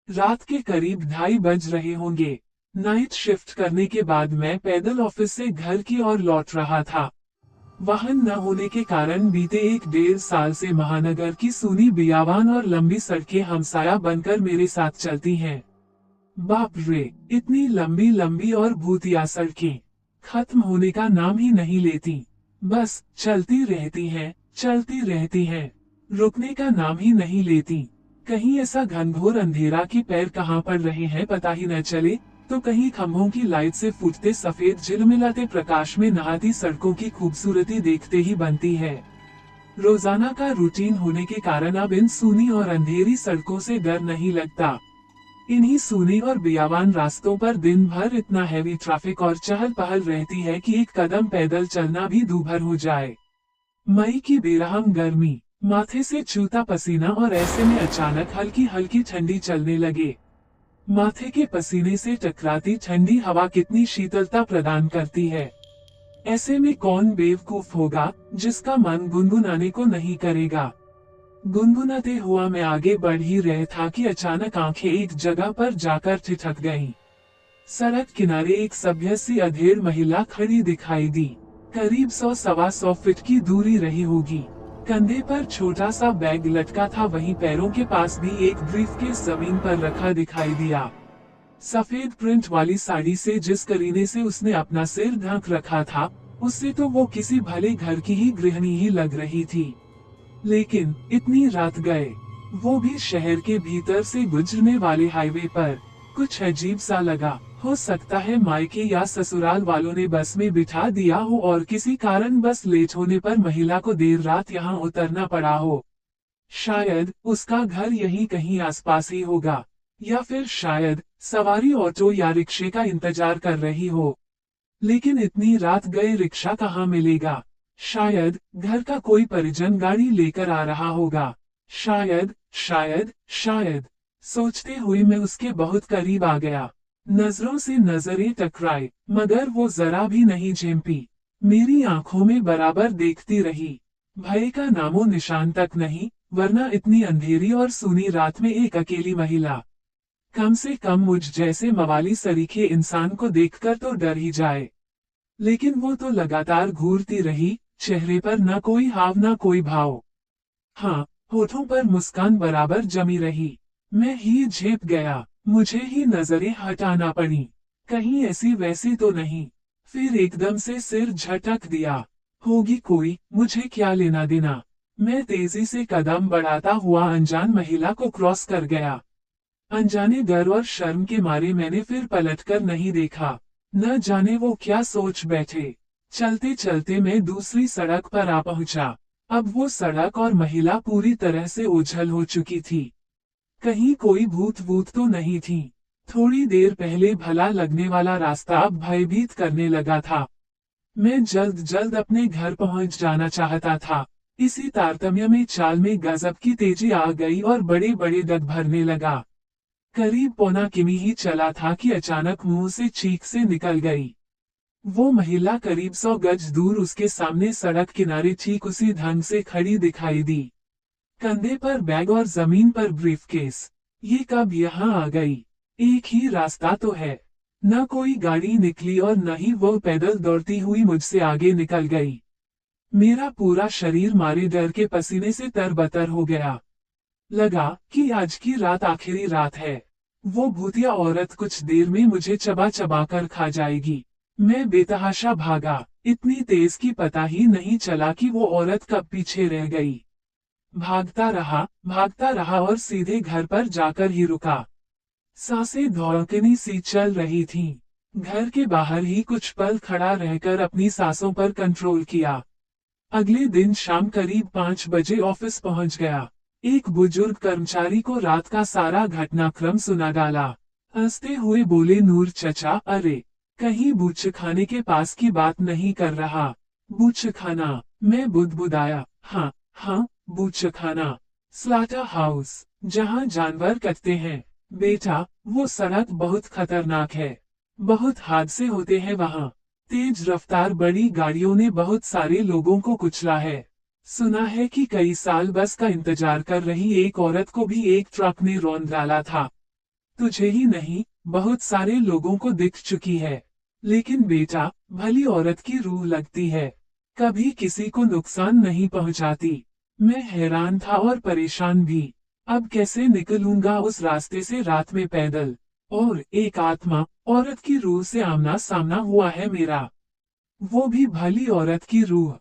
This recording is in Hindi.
रात के करीब 2:30 बज रहे होंगे। नाइट शिफ्ट करने के बाद मैं पैदल ऑफिस से घर की ओर लौट रहा था। वाहन न होने के कारण बीते 1 डेढ़ साल से महानगर की सूनी बियाबान और लंबी सड़कें हमसाया बनकर मेरे साथ चलती हैं। बाप रे, इतनी लंबी लंबी और भूतिया सड़कें खत्म होने का नाम ही नहीं लेती। बस चलती रहती हैं, चलती रहती हैं, रुकने का नाम ही नहीं लेती। कहीं ऐसा घनघोर अंधेरा कि पैर कहाँ पड़ रहे हैं पता ही न चले, तो कहीं खंभों की लाइट से फूटते सफेद झिलमिलाते प्रकाश में नहाती सड़कों की खूबसूरती देखते ही बनती है। रोजाना का रूटीन होने के कारण अब इन सूनी और अंधेरी सड़कों से डर नहीं लगता। इन्हीं सूनी और बियाबान रास्तों पर दिन भर इतना हैवी ट्रैफिक और चहल पहल रहती है कि एक कदम पैदल चलना भी दूभर हो जाए। मई की बेरहम गर्मी, माथे से छूता पसीना और ऐसे में अचानक हल्की हल्की ठंडी चलने लगे। माथे के पसीने से टकराती ठंडी हवा कितनी शीतलता प्रदान करती है। ऐसे में कौन बेवकूफ होगा जिसका मन गुनगुनाने को नहीं करेगा। गुनगुनाते हुआ मैं आगे बढ़ ही रहा था कि अचानक आंखें एक जगह पर जाकर ठिठक गईं। सड़क किनारे एक सभ्य सी अधेड़ महिला खड़ी दिखाई दी। करीब 100-125 फीट की दूरी रही होगी। कंधे पर छोटा सा बैग लटका था, वहीं पैरों के पास भी एक ब्रीफकेस जमीन पर रखा दिखाई दिया। सफेद प्रिंट वाली साड़ी से जिस करीने से उसने अपना सिर ढक रखा था, उससे तो वो किसी भले घर की ही गृहिणी ही लग रही थी। लेकिन इतनी रात गए, वो भी शहर के भीतर से गुजरने वाले हाईवे पर, कुछ अजीब सा लगा। हो सकता है मायके या ससुराल वालों ने बस में बिठा दिया हो और किसी कारण बस लेट होने पर महिला को देर रात यहाँ उतरना पड़ा हो। शायद उसका घर यहीं कहीं आसपास ही होगा, या फिर शायद सवारी ऑटो या रिक्शे का इंतजार कर रही हो। लेकिन इतनी रात गए रिक्शा कहाँ मिलेगा। शायद घर का कोई परिजन गाड़ी लेकर आ रहा होगा। शायद शायद शायद सोचते हुए मैं उसके बहुत करीब आ गया। नजरों से नजरें टकराए, मगर वो जरा भी नहीं झेंपी। मेरी आंखों में बराबर देखती रही। भय का नामो निशान तक नहीं, वरना इतनी अंधेरी और सूनी रात में एक अकेली महिला। कम से कम मुझ जैसे मवाली सरीखे इंसान को देखकर तो डर ही जाए। लेकिन वो तो लगातार घूरती रही, चेहरे पर न कोई हाव न कोई भाव। हाँ, होठों पर मुस्कान बराबर जमी रही। मैं ही झेप गया, मुझे ही नजरें हटाना पड़ी, कहीं ऐसी वैसी तो नहीं। फिर एकदम से सिर झटक दिया। होगी कोई, मुझे क्या लेना देना। मैं तेजी से कदम बढ़ाता हुआ अनजान महिला को क्रॉस कर गया। अनजाने डर और शर्म के मारे मैंने फिर पलटकर नहीं देखा। न जाने वो क्या सोच बैठे। चलते चलते मैं दूसरी सड़क पर आ पहुंचा। अब वो सड़क और महिला पूरी तरह से ओझल हो चुकी थी। कहीं कोई भूत वूत तो नहीं थी। थोड़ी देर पहले भला लगने वाला रास्ता अब भयभीत करने लगा था। मैं जल्द जल्द अपने घर पहुंच जाना चाहता था। इसी तारतम्य में चाल में गजब की तेजी आ गई और बड़े बड़े डग भरने लगा। करीब पौना किमी ही चला था कि अचानक मुंह से चीख से निकल गई। वो महिला करीब 100 गज दूर उसके सामने सड़क किनारे ठीक उसी ढंग से खड़ी दिखाई दी। कंधे पर बैग और जमीन पर ब्रीफकेस। ये कब यहाँ आ गई? एक ही रास्ता तो है। न कोई गाड़ी निकली और न ही वो पैदल दौड़ती हुई मुझसे आगे निकल गई। मेरा पूरा शरीर मारे डर के पसीने से तरबतर हो गया। लगा कि आज की रात आखिरी रात है। वो भूतिया औरत कुछ देर में मुझे चबा चबा कर खा जाएगी। मैं बेतहाशा भागा, इतनी तेज कि पता ही नहीं चला कि वो औरत कब पीछे रह गई। भागता रहा और सीधे घर पर जाकर ही रुका। सांसें धड़कनी सी चल रही थीं। घर के बाहर ही कुछ पल खड़ा रहकर अपनी सांसों पर कंट्रोल किया। अगले दिन शाम करीब 5 बजे ऑफिस पहुंच गया। एक बुजुर्ग कर्मचारी को रात का सारा घटनाक्रम सुना डाला। हंसते हुए बोले, नूर चचा, अरे कहीं बूचखाने के पास की बात नहीं कर रहा? बूचखाना? मैं बुदबुदाया। हाँ हाँ, बूचखाना, स्लाटर हाउस, जहाँ जानवर कटते हैं। बेटा, वो सड़क बहुत खतरनाक है। बहुत हादसे होते हैं वहाँ। तेज रफ्तार बड़ी गाड़ियों ने बहुत सारे लोगों को कुचला है। सुना है कि कई साल बस का इंतजार कर रही एक औरत को भी एक ट्रक ने रौंद डाला था। तुझे ही नहीं, बहुत सारे लोगों को दिख चुकी है। लेकिन बेटा, भली औरत की रूह लगती है, कभी किसी को नुकसान नहीं पहुंचाती। मैं हैरान था और परेशान भी। अब कैसे निकलूंगा उस रास्ते से रात में पैदल? और एक आत्मा, औरत की रूह से आमना सामना हुआ है मेरा। वो भी भली औरत की रूह।